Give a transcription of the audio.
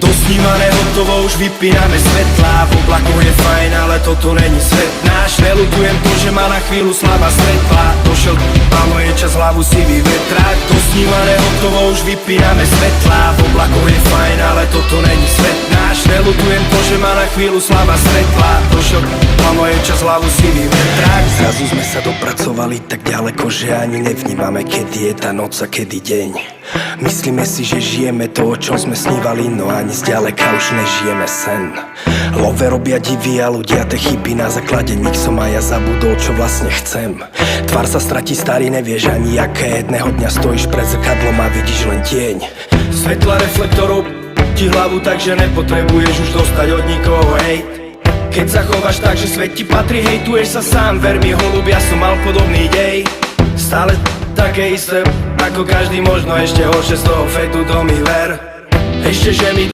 Dosnímané hotovo, už vypíname svetlá. V oblakoch je fajn, ale toto není svet náš. Neľutujem to, že má na chvíľu slabá svetla. Došiel malo je čas, hlavu si vyvetrať. Dosnímané hotovo, už vypíname svetlá. V oblakoch je fajn, ale toto není svet náš. Neľutujem to, že má na chvíľu slabá svetla. Došiel malo je čas, hlavu si vyvetrať. Zrazu sme sa dopracovali tak ďaleko, že ani nevnímame, kedy je tá noc a kedy deň. Myslíme si, že žijeme to, o čom sme snívali, no ani zďaleka už nežijeme sen. Love robia divy a ľudia te chyby, na základe nich som a ja zabudol, čo vlastne chcem. Tvár sa stratí, starý, nevieš ani aké. Jedného dňa stojíš pred zrkadlom a vidíš len tieň. Svetla reflektorov ti hlavu, takže nepotrebuješ už dostať od nikoho hejt. Keď sa chováš tak, že svet ti patrí, hejtuješ sa sám. Ver mi, holub, ja som mal podobný dej. Stále také isté, ako každý, možno ešte horšie, z toho fetu to mi ver. Ešte, že mi